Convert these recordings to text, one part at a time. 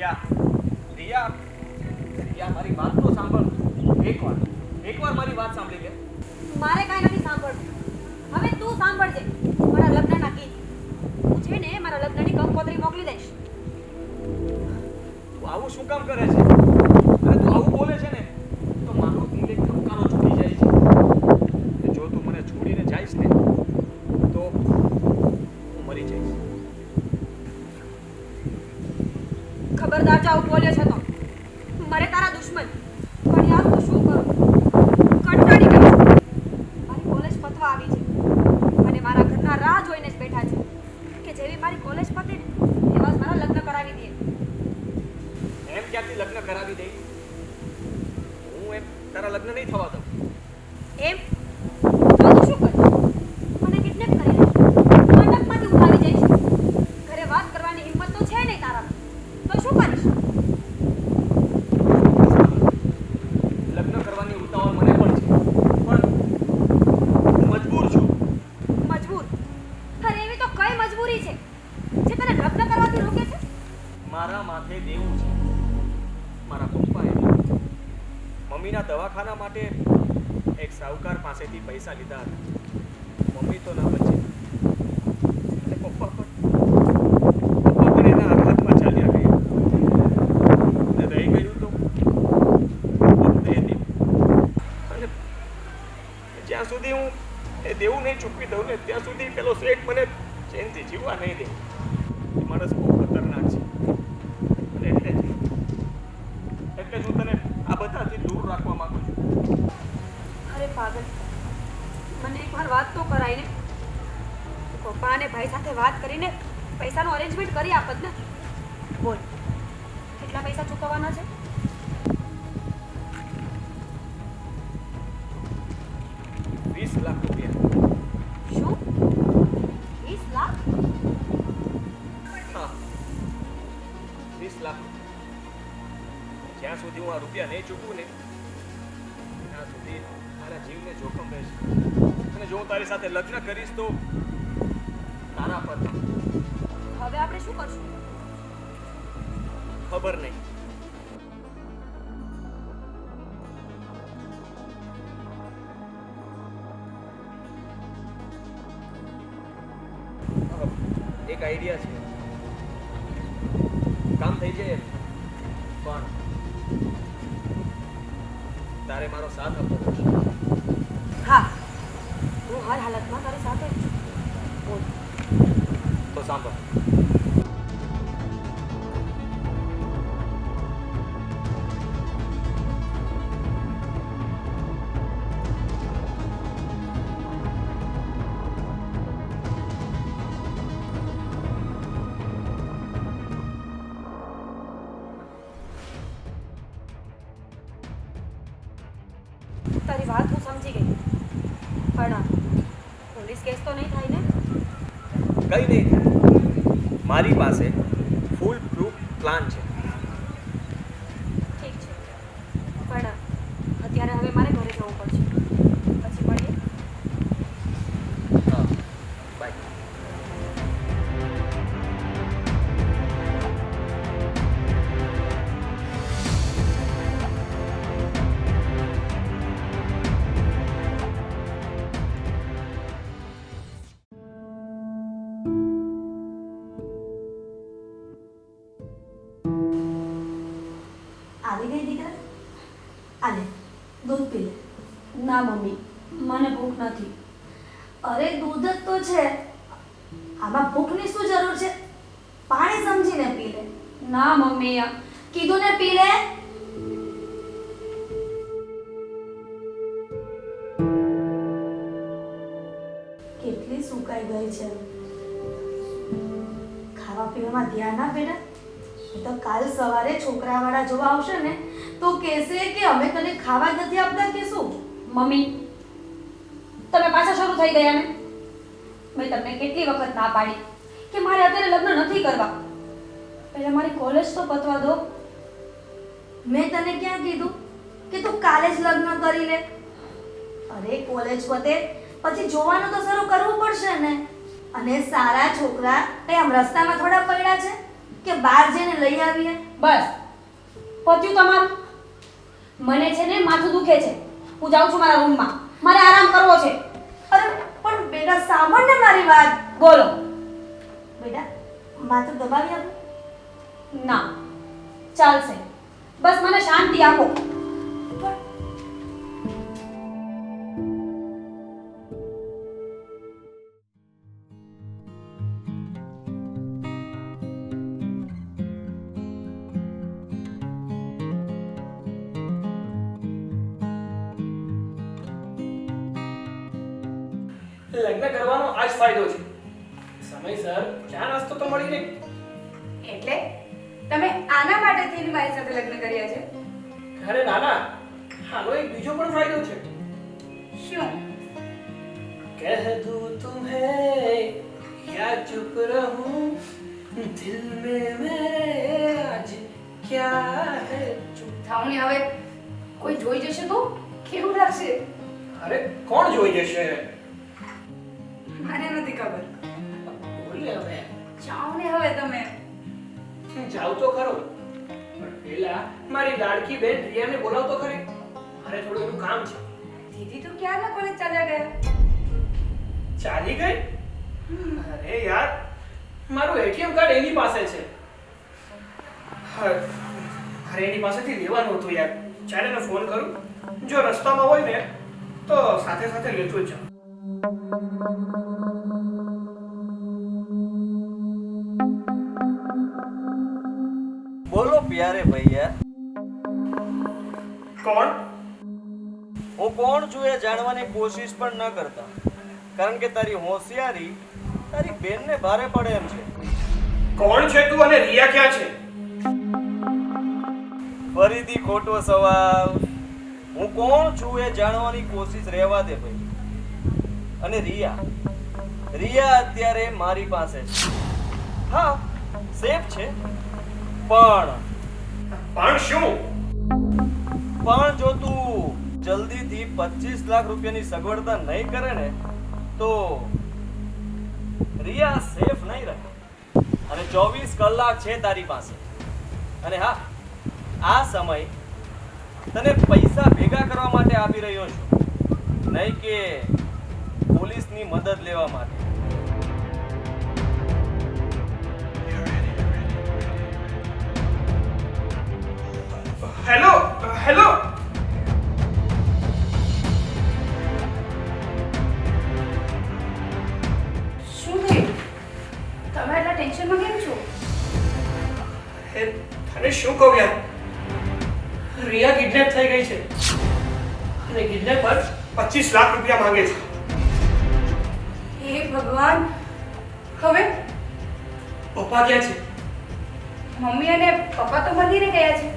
રિયા રિયા રિયા મારી વાત તો સાંભળ એકવાર મારી વાત સાંભળી લે. મારે કાંઈ નથી સાંભળવું. હવે તું સાંભળજે. મારા લગ્નના ગીત હું છે ને મારા લગ્નની કંકોત્રી મોકલી દઈશ. તું આવું શું કામ કરે છે? અરે તું આવું બોલે છે ને તો મારો દિલ એક ધબકારો છૂટી જાય છે. અને જો તું મને છોડીને જઈશ ને તો હું મરી જઈશ. ખબરદાર જાવ બોલ્યો છે તો મારે તારા દુશ્મન. પણ યાર હું શું કરું? કંટાળી ગઈ છું. મારી કોલેજ પતવા આવી છે અને મારા ઘરના રાહ જોઈને જ બેઠા છે કે જેવી મારી કોલેજ પતે ને એવા જ મારા લગ્ન કરાવી દે. એમ ક્યાંથી લગ્ન કરાવી દઈ? હું એમ તારા લગ્ન નહીં થવા દઉં. એમ તો તું શું કર? મને કિડનેપ કરી લે. મંડપમાંથી ઉઠાવી જઈશ. ઘરે વાત કરવાની હિંમત તો છે નહીં તારામાં. તો શું કરીશ? લગ્ન કરવાની ઉતાવળ મને પણ છે પણ હું મજબૂર છું. મજબૂર? અરે એવી તો કઈ મજબૂરી છે જે તને લગ્ન કરવાથી રોકે છે? મારા માથે દેવું છે. મારા પપ્પાએ મમ્મીના દવાખાના માટે એક સાહુકાર પાસેથી પૈસા લીધા હતા. મમ્મી તો ના બચે અને પપ્પા પણ એના આઘાતમાં ચાલ્યા ગયા. અને રહી ગયું તો વખતે દેવું. અને જ્યાં સુધી હું એ દેવું નહીં ચૂકવી દઉં ને ત્યાં સુધી પેલો શેઠ મને ચેનથી જીવવા નહીં દે. એ માણસ બહુ ખતરનાક છે. અને એટલે જ હું તને આ બધાથી દૂર રાખવા માંગુ છું. અરે પાગલ, મને એકવાર વાત તો કરાય ને. પપ્પા અને ભાઈ સાથે વાત કરીને પૈસાનું અરેન્જમેન્ટ કરી આપત ને. બોલ, કેટલા પૈસા ચૂકવવાના છે? ₹20 લાખ. શું? 20 લાખ? હા, 20 લાખ. જ્યાં સુધી હું આ રૂપિયા નહીં ચૂકવું ને ત્યાં સુધી મારા જીવને જોખમ રહેશે. અને જો હું તારી સાથે લગ્ન કરીશ તો તારા પર હવે આપણે શું કરશું? ખબર નહીં. એક આઈડિયા છે, કામ થઈ જાય એમ. પણ તારે મારો સાથ આપવો પડશે. હા, હું હર હાલતમાં તારી સાથે જ છું. બોલ. તો સાંભળ. તારી વાત હું સમજી ગઈ. પણ પોલીસ કેસ તો નહીં થાય ને? કઈ નહીં થાય. મારી પાસે ફૂલ પ્રૂફ પ્લાન છે. ઠીક છે, પણ અત્યારે હવે મારે ઘરે જવું પડશે. પછી મળીએ. હા, બાય. આવી ગઈ દીકરા? આલે દૂધ પી લે. ના મમ્મી, મને ભૂખ નથી. અરે દૂધ જ તો છે, આમાં ભૂખની શું જરૂર છે? પાણી સમજીને પી લે. ના મમ્મી, કીધું ને પી લે. કેટલી સુકાઈ ગઈ છે. ખાવા પીવામાં ધ્યાન ના બેટા. તો કાલ સવારે છોકરાવાળા જોવા આવશે ને તો કહેશે કે અમે તને ખાવા નથી આપતા કે શું? મમ્મી, તમે પાછા શરૂ થઈ ગયા ને? મેં તમને કેટલી વખત ના પાડી કે મારે અત્યારે લગ્ન નથી કરવા. પહેલા મારી કોલેજ તો પતવા દો. મેં તને ક્યાં કીધું કે તું કાલે જ લગ્ન કરી લે? અરે કોલેજ પતે પછી જોવાનું તો શરૂ કરવું પડશે ને. અને સારા છોકરા કઈ આમ રસ્તામાં થોડા પડ્યા છે? કે બહાર જઈને લઈ આવીએ? બસ પત્યું તમારું. મને છે ને માથું દુખે છે. હું જાઉં છું મારા રૂમમાં. મારે આરામ કરવો છે. અરે પણ બેટા સાંભળ ને મારી વાત. બોલો. બેટા માથું દબાવી આપો. ના ચાલશે. બસ મને શાંતિ આપો. લગ્ન કરવાનો આ જ ફાયદો છે. સમયસર ચા નાસ્તો તો મળી રહે. એટલે તમે આના માટે થઈને મારી સાથે લગ્ન કર્યા છે? અરે નાના, આનો એક બીજો પણ ફાયદો છે. શું? કહ દૂં તુમ્हें યા ચુપ રહું, દિલ में मेरे आज क्या है चुप. થાવણી હવે કોઈ જોઈ જશે તો કેવું લાગશે? અરે કોણ જોઈ જશે? મને નથી ખબર. બોલે હવે. જાઓ ને હવે તમે. જાવ તો ખરો, પણ પેલા મારી લાડકી બેન રિયાને બોલાવ તો ખરી. મારે થોડું એનું કામ છે. દીદી તો ક્યારના કોલેજ ચાલ્યા ગયા? ચાલી ગઈ? અરે યાર, મારું એટીએમ કાર્ડ એની પાસે છે. અરે એની પાસેથી લેવાનું હતું યાર. ચાલ એને ફોન કરું. જો રસ્તામાં હોય ને તો સાથે સાથે લેતો જ જાઉં. બોલો પ્યારે ભૈયા. કોણ? હું કોણ છું એ જાણવાની કોશિશ પણ ન કરતા, કારણ કે તારી હોશિયારી તારી બેનને ભારે પડે એમ છે. કોણ છે તું અને રિયા ક્યાં છે? ફરીથી ખોટો સવાલ. હું કોણ છું એ જાણવાની કોશિશ રહેવા દે ભાઈ. અને રિયા અત્યારે મારી પાસે છે. હા, સેફ છે, પણ શું? પણ જો તું જલ્દીથી 25 લાખ રૂપિયાની સગવડતા નહીં કરે ને તો રિયા સેફ નહીં રહે. અને 24 કલાક છે તારી પાસે. અને હા, આ સમય તને પૈસા ભેગા કરવા માટે આપી રહ્યો છું, નહીં કે પોલીસની મદદ લેવા માટે. Hello hello. શું થયું? તમે એટલા ટેન્શનમાં કેમ છો? તને શું કહું યાર, રિયા કિડનેપ થઈ ગઈ છે અને કિડનેપર 25 લાખ રૂપિયા માંગે છે. હે ભગવાન! હવે પપ્પા ક્યાં છે? મમ્મી અને પપ્પા તો મંદિરે ગયા છે.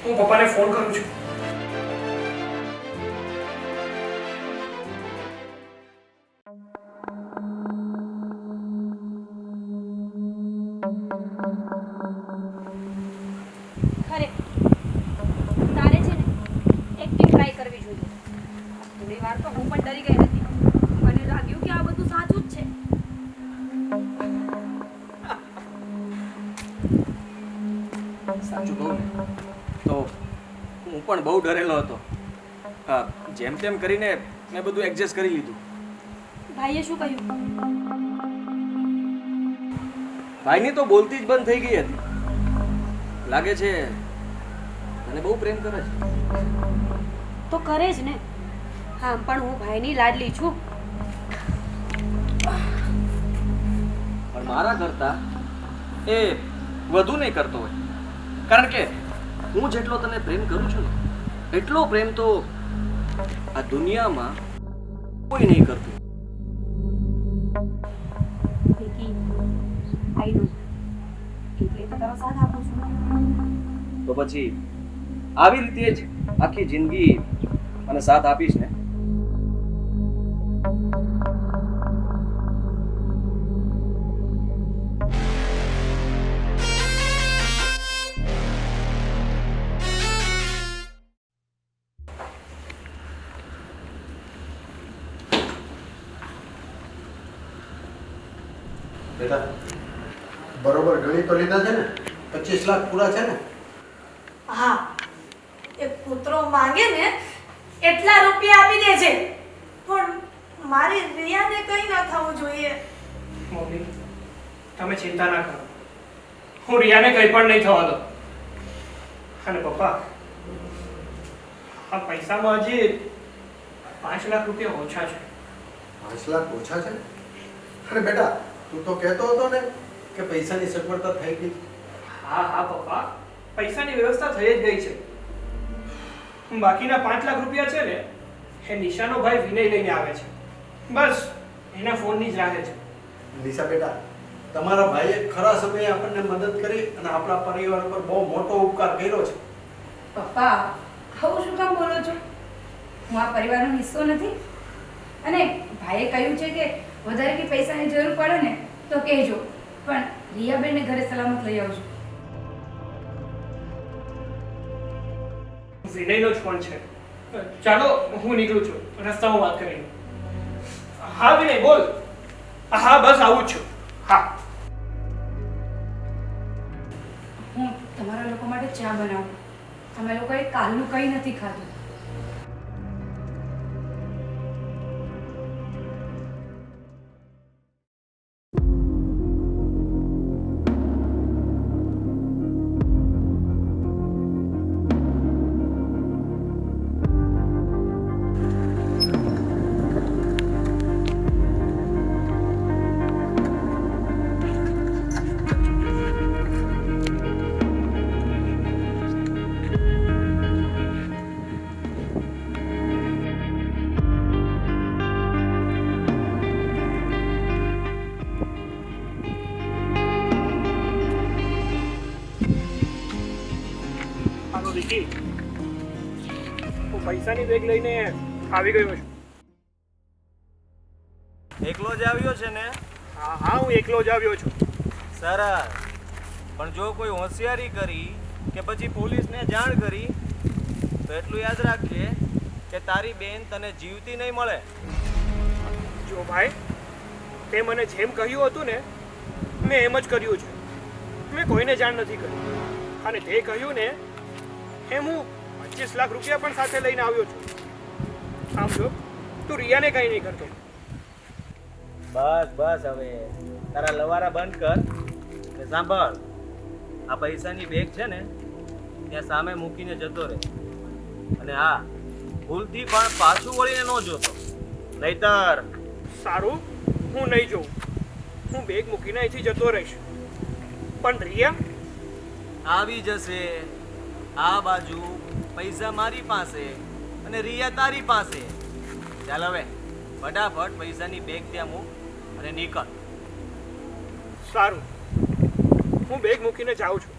હું પપ્પાને ફોન કરું છું. ખરે તારે છે ને એક્ટિંગ ટ્રાય કરવી જોઈએ. થોડી વાર તો હું પણ ડરી ગઈ હતી. મને લાગ્યું કે આ બધું સાચું જ છે. સાચું કહું ને તો હું પણ બહુ ડરેલો હતો. જેમ તેમ કરીને મેં બધું એડજસ્ટ કરી લીધું. ભાઈએ શું કહ્યું? ભાઈની તો બોલતી જ બંધ થઈ ગઈ હતી. લાગે છે તને બહુ પ્રેમ કરે છે. તો કરે જ ને. હા, પણ હું ભાઈની લાડલી છું. પણ મારા કરતા એ વધુ નહીં કરતો હોય, કારણ કે હું જેટલો તને પ્રેમ કરું છું ને એટલો પ્રેમ તો આ દુનિયામાં કોઈ નહીં કરતું. વિકી, આઈ નો એટલે તો તારો સાથ આપું છું. તો પછી આવી રીતે જ આખી જિંદગી મને સાથ આપીશ ને? બરોબર ગણી તો લીધા છે ને? 25 લાખ પૂરા છે ને? હા, એ કૂતરો માંગે ને એટલા રૂપિયા આપી દેજે, પણ મારી રિયાને કંઈ ના થવું જોઈએ. મમ્મી તમે ચિંતા ના કરો, હું રિયાને કંઈ પણ નહીં થવા દઉં. અને પપ્પા આ પૈસામાં હજી 5 લાખ રૂપિયા ઓછા છે. 5 લાખ ઓછા છે? અરે બેટા, તું તો કહેતો હતો ને કે પૈસાની સગવડતા થઈ ગઈ. હા હા પપ્પા, પૈસાની વ્યવસ્થા થઈ જ ગઈ છે. બાકીના 5 લાખ રૂપિયા છે ને એ નિશાનો ભાઈ વિનય લઈને આવે છે. બસ એના ફોનની જ રાહે છે. નિશા બેટા, તમારા ભાઈએ ખરા સમયે આપણને મદદ કરી અને આપણા પરિવાર પર બહુ મોટો ઉપકાર કર્યો છે. પપ્પા આવું શું કામ બોલો છો? હું આ પરિવારનો હિસ્સો નથી? અને ભાઈએ કહ્યું છે કે વધારે કે પૈસાની જરૂર પડે ને તો કહેજો, પણ રિયાબેનને ઘરે સલામત લઈ આવજો. વિનયનો જ ફોન છે. ચાલો હું નીકળું છું, રસ્તામાં વાત કરી. હા વિનય બોલ. હા બસ આવું જ છું. હા હું તમારા લોકો માટે ચા બનાવું. તમે લોકોએ કાલનું કંઈ નથી ખાધું. હાલો વિકી, હું પૈસાની બેગ લઈને આવી ગયો છું. એકલો જ આવ્યો છે ને? હા હા હું એકલો જ આવ્યો છું. સરસ. પણ જો કોઈ હોશિયારી કરી કે પછી પોલીસને જાણ કરી તો એટલું યાદ રાખજે કે તારી બેન તને જીવતી નહીં મળે. જો ભાઈ, તે મને જેમ કહ્યું હતું ને મેં એમ જ કર્યું છે. મેં કોઈને જાણ નથી કરી. અને તે કહ્યું ને એમ હું 25 લાખ રૂપિયા પણ સાથે લઈને આવ્યો છું. આમ જો તું રિયાને કંઈ નહીં કરતો. બસ બસ, હવે તારા લવારા બંધ કર ને સાંભળ. આ પૈસાની બેગ છે ને ત્યાં સામે મૂકીને જતો રહે. અને હા, ભૂલથી પણ પાછું વળીને ન જોતો, નહીતર. સારું, હું નહીં જોઉં. હું બેગ મૂકીને અહીંથી જતો રહીશ. પણ રિયા આવી જશે આ બાજુ. પૈસા મારી પાસે અને રિયા તારી પાસે. ચાલ હવે ફટાફટ પૈસાની બેગ ત્યાં મૂક અને નીકળ. સારું, હું બેગ મૂકીને જાઉં છું.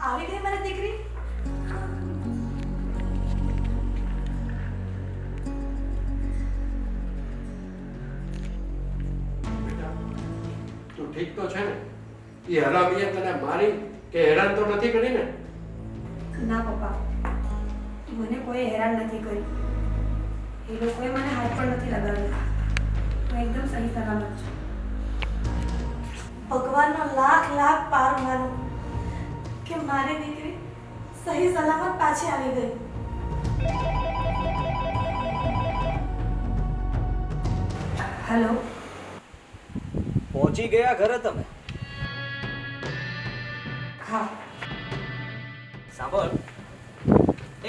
આવી ગઈ મારી દીકરી? તું ઠીક તો છે ને? એ હરામીએ તને મારી કે હેરાન તો નથી કરી ને? ના પપ્પા, મને કોઈ હેરાન નથી કરી. એ લોકોએ મને હાથ પણ નથી લગાવ્યો. હું એકદમ સહી સલામત છું. ભગવાનનો લાખ લાખ પાર માનું કે મારી દીકરી સહી સલામત પાછી આવી ગઈ. હેલો. પહોંચી ગયા ઘરે તમે? હા સાંભળ,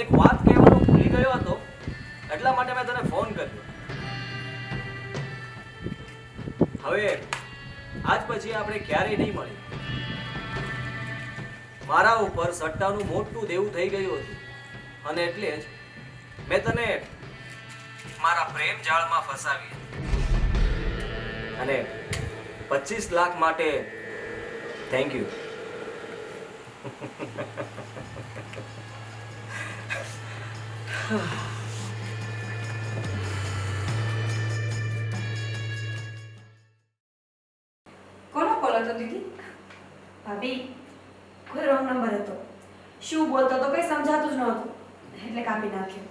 એક વાત કહેવાનું ભૂલી ગયો હતો, એટલા માટે મેં તને ફોન કર્યો. હવે આજ પછી આપણે ક્યારેય નહીં મળી. મારા ઉપર સટ્ટાનું મોટું દેવું થઈ ગયું હતું અને એટલે જ મેં તને મારા પ્રેમ જાળમાં ફસાવી અને 25 લાખ માટે થેન્ક યુ. કોનો કોલ હતો દીદી? ભાભી કોઈ રોંગ નંબર હતો. શું બોલતો તો કઈ સમજાતું જ નહોતું એટલે કાપી નાખ્યો.